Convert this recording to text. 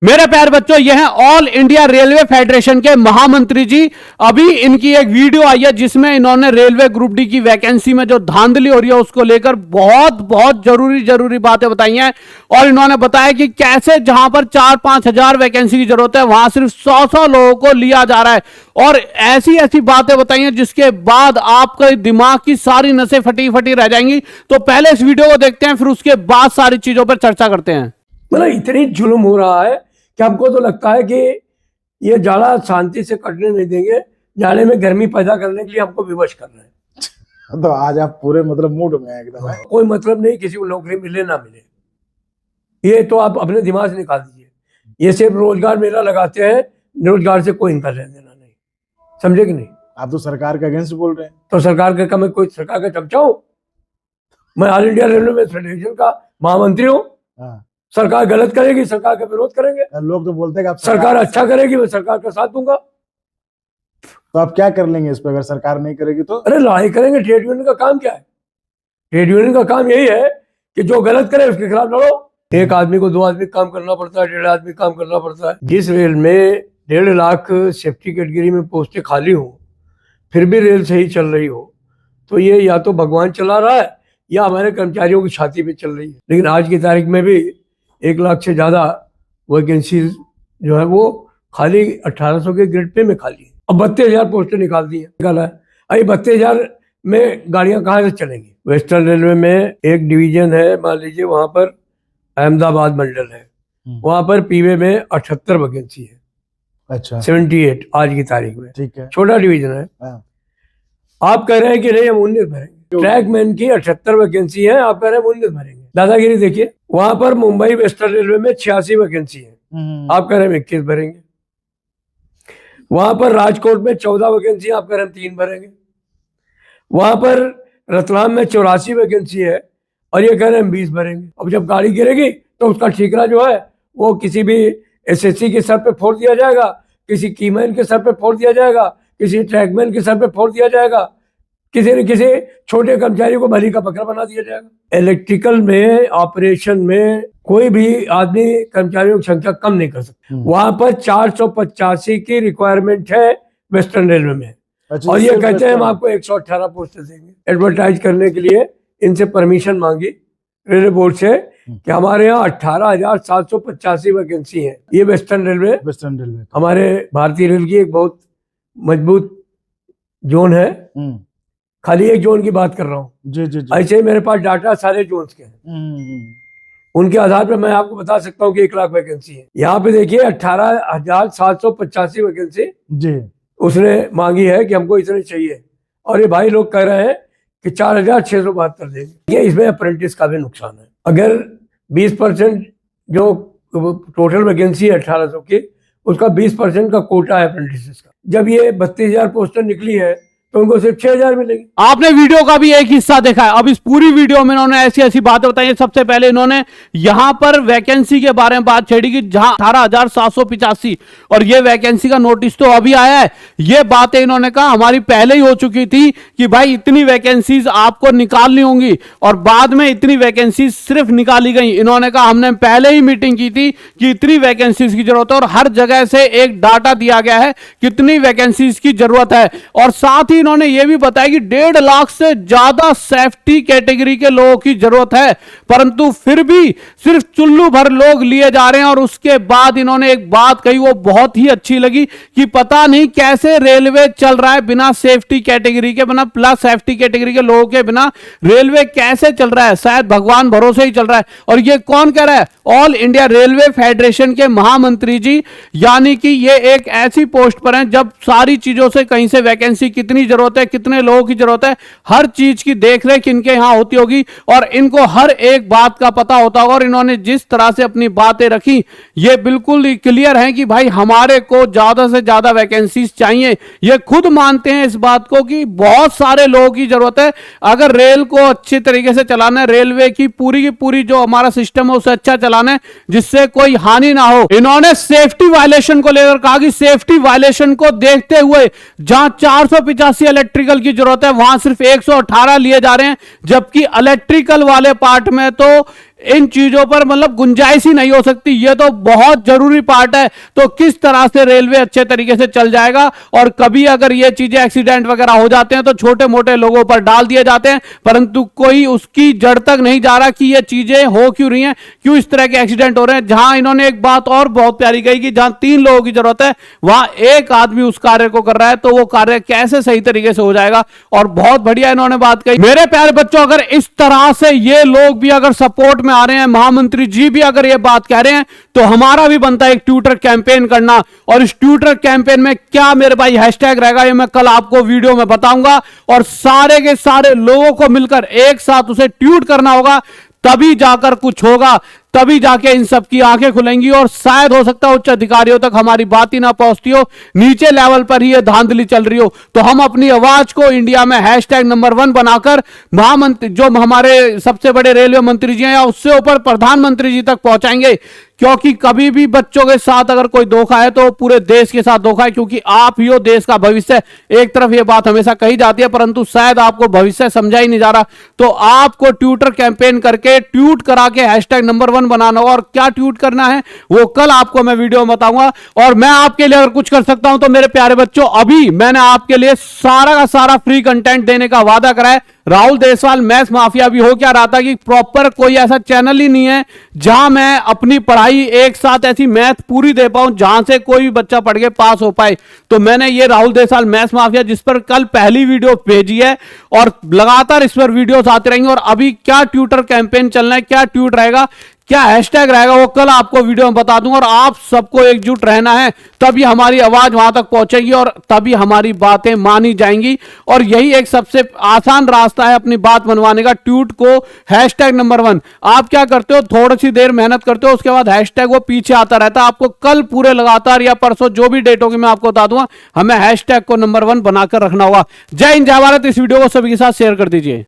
मेरे प्यारे बच्चों, यह है ऑल इंडिया रेलवे फेडरेशन के महामंत्री जी। अभी इनकी एक वीडियो आई है जिसमें इन्होंने रेलवे ग्रुप डी की वैकेंसी में जो धांधली हो रही है उसको लेकर बहुत बहुत जरूरी बातें बताई हैं। और इन्होंने बताया कि कैसे जहां पर 4-5 हजार वैकेंसी की जरूरत है वहां सिर्फ 100 लोगों को लिया जा रहा है। और ऐसी बातें बताई हैं जिसके बाद आपके दिमाग की सारी नसें फटी रह जाएंगी। तो पहले इस वीडियो को देखते हैं, फिर उसके बाद सारी चीजों पर चर्चा करते हैं। मतलब इतनी जुल्म हो रहा है कि हमको तो लगता है कि ये जाड़ा शांति से कटने नहीं देंगे, जाड़े में गर्मी पैदा करने के लिए हमको विवश कर रहे हैं। तो आज आप पूरे मतलब मूड में हैं एकदम। कोई मतलब नहीं किसी को नौकरी मिले ना मिले, ये तो आप अपने दिमाग से निकाल दीजिए। ये सिर्फ रोजगार मेला लगाते हैं, रोजगार से कोई इनका लेना देना नहीं, समझे कि नहीं? आप तो सरकार के अगेंस्ट बोल रहे हैं। तो सरकार का मैं कोई सरकार का चमचा हूं? मैं ऑल इंडिया रेलवे फेडरेशन का महामंत्री हूँ। सरकार गलत करेगी, सरकार का विरोध करेंगे। लोग तो बोलते हैं कि आप सरकार अच्छा करेगी, मैं सरकार का साथ दूंगा। तो आप क्या कर लेंगे इस पर अगर सरकार नहीं करेगी तो? अरे लड़ाई करेंगे। ट्रेड यूनियन का काम क्या है? ट्रेड यूनियन का काम यही है कि जो गलत करे उसके खिलाफ लड़ो। एक आदमी को 2 आदमी काम करना पड़ता है, 1.5 आदमी काम करना पड़ता है। जिस रेल में 1.5 लाख सेफ्टी कैटेगरी में पोस्टें खाली हो फिर भी रेल सही चल रही हो, तो ये या तो भगवान चला रहा है या हमारे कर्मचारियों की छाती पे चल रही है। लेकिन आज की तारीख में भी 1 लाख से ज्यादा वैकेंसीज जो है वो खाली 1800 के ग्रेड पे में खाली है। अब 32,000 पोस्टें निकाल दी है, निकाला है। अभी 32,000 में गाड़ियां कहाँ से चलेंगी? वेस्टर्न रेलवे में एक डिवीजन है, मान लीजिए वहां पर अहमदाबाद मंडल है, वहां पर पीवे में 78 वैकेंसी है। अच्छा, 78 आज की तारीख में। ठीक है, छोटा डिवीजन है। आप कह रहे हैं कि नहीं हम 19 भरेंगे। ट्रैकमैन की 78 वैकेंसी है, आप कह रहे हैं 19 भरेंगे। दादागिरी देखिए। वहां पर मुंबई वेस्टर्न रेलवे में 86 वैकेंसी है, आप कह रहे हैं 21 भरेंगे। वहां पर राजकोट में 14 वैकेंसी, आप कह रहे हैं 3 भरेंगे। वहां पर रतलाम में 84 वैकेंसी है और ये कह रहे हैं हम 20 भरेंगे। अब जब गाड़ी गिरेगी तो उसका ठिकाना जो है वो किसी भी एसएससी के सर पे फोड़ दिया जाएगा, किसी कीमैन के सर पे फोड़ दिया जाएगा, किसी ट्रैकमैन के सर पे फोड़ दिया जाएगा, किसी न किसी छोटे कर्मचारी को बलि का बकरा बना दिया जाएगा। इलेक्ट्रिकल में ऑपरेशन में कोई भी आदमी कर्मचारियों की संख्या कम नहीं कर सकता। वहां पर 485 की रिक्वायरमेंट है वेस्टर्न रेलवे में। और ये कहते हैं हम आपको 118 पोस्ट देंगे। एडवर्टाइज करने के लिए इनसे परमिशन मांगी रेलवे बोर्ड से कि हमारे यहाँ 18,785 वैकेंसी है। ये वेस्टर्न रेलवे हमारे भारतीय रेल की एक बहुत मजबूत जोन है। खाली एक जोन की बात कर रहा हूँ। जी। ऐसे ही मेरे पास डाटा सारे जोन्स के हैं। उनके आधार पर मैं आपको बता सकता हूँ कि 1 लाख वैकेंसी है। यहाँ पे देखिए 18,785 वैकेंसी जी उसने मांगी है कि हमको इतने चाहिए। और ये भाई लोग कह रहे हैं कि 4,672 देंगे। ये इसमें अप्रेंटिस का भी नुकसान है। अगर 20% जो टोटल वैकेंसी है 1800 की, उसका 20% का कोटा है अप्रेंटिस का। जब ये 32,000 पोस्टर निकली है तो उनको सिर्फ 6,000 मिलेगी। आपने वीडियो का भी एक हिस्सा देखा है। अब इस पूरी वीडियो में इन्होंने ऐसी बातें बताई है। सबसे पहले इन्होंने यहां पर वैकेंसी के बारे में बात छेड़ी कि जहां 18,785 और ये वैकेंसी का नोटिस तो अभी आया है। ये बातें इन्होंने कहा हमारी पहले ही हो चुकी थी कि भाई इतनी वैकेंसीज आपको निकालनी होंगी और बाद में इतनी वैकेंसीज सिर्फ निकाली गई। इन्होंने कहा हमने पहले ही मीटिंग की थी कि इतनी वैकेंसीज की जरूरत है और हर जगह से एक डाटा दिया गया है कितनी वैकेंसीज की जरूरत है। और साथ ही इन्होंने यह भी बताया कि 1.5 लाख से ज्यादा सेफ्टी कैटेगरी के लोगों की जरूरत है, परंतु फिर भी सिर्फ चुल्लू भर लोग लिए जा रहे हैं। और उसके बाद इन्होंने एक बात कही वो बहुत ही अच्छी लगी कि पता नहीं कैसे रेलवे चल रहा है बिना सेफ्टी कैटेगरी के, बिना प्लस सेफ्टी कैटेगरी के लोगों के बिना रेलवे कैसे चल रहा है। शायद भगवान भरोसे ही चल रहा है। और ये कौन कह रहा है? ऑल इंडिया रेलवे फेडरेशन के महामंत्री जी। यानी कि ये एक ऐसी पोस्ट पर हैं जब सारी चीजों से कहीं से वैकेंसी कितनी जरूरत है, कितने लोगों की जरूरत है, हर चीज की देखरेख इनके यहां होती होगी और इनको हर एक बात का पता होता होगा। और इन्होंने जिस तरह से अपनी बातें रखी ये बिल्कुल क्लियर है कि भाई हमारे को ज्यादा से ज्यादा वैकेंसीज चाहिए। ये खुद मानते हैं इस बात को कि बहुत सारे लोगों की जरूरत है। अगर रेल को अच्छे तरीके से चलाना है, रेलवे की पूरी जो हमारा सिस्टम है उसे अच्छा चलाना है जिससे कोई हानि ना हो। इन्होंने सेफ्टी वायलेशन को लेकर कहा कि सेफ्टी वायलेशन को देखते हुए जहां 485 इलेक्ट्रिकल की जरूरत है वहां सिर्फ 118 लिए जा रहे हैं, जबकि इलेक्ट्रिकल वाले पार्ट में तो इन चीजों पर मतलब गुंजाइश ही नहीं हो सकती। ये तो बहुत जरूरी पार्ट है। तो किस तरह से रेलवे अच्छे तरीके से चल जाएगा, और कभी अगर ये चीजें एक्सीडेंट वगैरह हो जाते हैं तो छोटे मोटे लोगों पर डाल दिए जाते हैं, परंतु कोई उसकी जड़ तक नहीं जा रहा कि ये चीजें हो क्यों रही हैं, क्यों इस तरह के एक्सीडेंट हो रहे हैं। जहां इन्होंने एक बात और बहुत प्यारी कही कि जहां 3 लोगों की जरूरत है वहां एक आदमी उस कार्य को कर रहा है, तो वो कार्य कैसे सही तरीके से हो जाएगा। और बहुत बढ़िया इन्होंने बात कही। मेरे प्यारे बच्चों, अगर इस तरह से ये लोग भी अगर सपोर्ट में आ रहे हैं, महामंत्री जी भी अगर ये बात कह रहे हैं, तो हमारा भी बनता है एक ट्विटर कैंपेन करना। और इस ट्विटर कैंपेन में क्या मेरे भाई हैशटैग रहेगा, ये मैं कल आपको वीडियो में बताऊंगा। और सारे के सारे लोगों को मिलकर एक साथ उसे ट्वीट करना होगा, तभी जाकर कुछ होगा, तभी जाके इन सब की आंखें खुलेंगी। और शायद हो सकता है उच्च अधिकारियों तक हमारी बात ही ना पहुंचती हो, नीचे लेवल पर ही ये धांधली चल रही हो। तो हम अपनी आवाज को इंडिया में हैशटैग नंबर 1 बनाकर महामंत्री, जो हमारे सबसे बड़े रेलवे मंत्री जी हैं या उससे ऊपर प्रधानमंत्री जी तक पहुंचाएंगे। क्योंकि कभी भी बच्चों के साथ अगर कोई धोखा है तो पूरे देश के साथ धोखा है, क्योंकि आप ही हो देश का भविष्य। एक तरफ ये बात हमेशा कही जाती है, परंतु शायद आपको भविष्य समझा ही नहीं जा रहा। तो आपको ट्विटर कैंपेन करके ट्वीट करा के हैशटैग नंबर 1 बनाना होगा। और क्या ट्वीट करना है वो कल आपको मैं वीडियो में बताऊंगा। और मैं आपके लिए अगर कुछ कर सकता हूं तो मेरे प्यारे बच्चों, अभी मैंने आपके लिए सारा का सारा फ्री कंटेंट देने का वादा करा है। राहुल देसवाल मैथ्स माफिया भी हो क्या रहा था कि प्रॉपर कोई ऐसा चैनल ही नहीं है जहां मैं अपनी पढ़ाई एक साथ ऐसी मैथ पूरी दे पाऊं जहां से कोई भी बच्चा पढ़ के पास हो पाए। तो मैंने ये राहुल देसवाल मैथ्स माफिया, जिस पर कल पहली वीडियो भेजी है, और लगातार इस पर वीडियोस आते रहेंगे। और अभी क्या ट्विटर कैंपेन चलना है, क्या ट्वीट रहेगा, क्या हैशटैग रहेगा, वो कल आपको वीडियो में बता दूंगा। और आप सबको एकजुट रहना है, तभी हमारी आवाज वहां तक पहुंचेगी और तभी हमारी बातें मानी जाएंगी। और यही एक सबसे आसान रास्ता है अपनी बात मनवाने का, ट्वीट को हैशटैग नंबर 1। आप क्या करते हो, थोड़ी सी देर मेहनत करते हो, उसके बाद हैशटैग वो पीछे आता रहता है। आपको कल पूरे लगातार या परसों जो भी डेट होगी मैं आपको बता दूंगा, हमें हैशटैग को नंबर 1 बनाकर रखना होगा। जय हिंद, जय भारत। इस वीडियो को सभी के साथ शेयर कर दीजिए।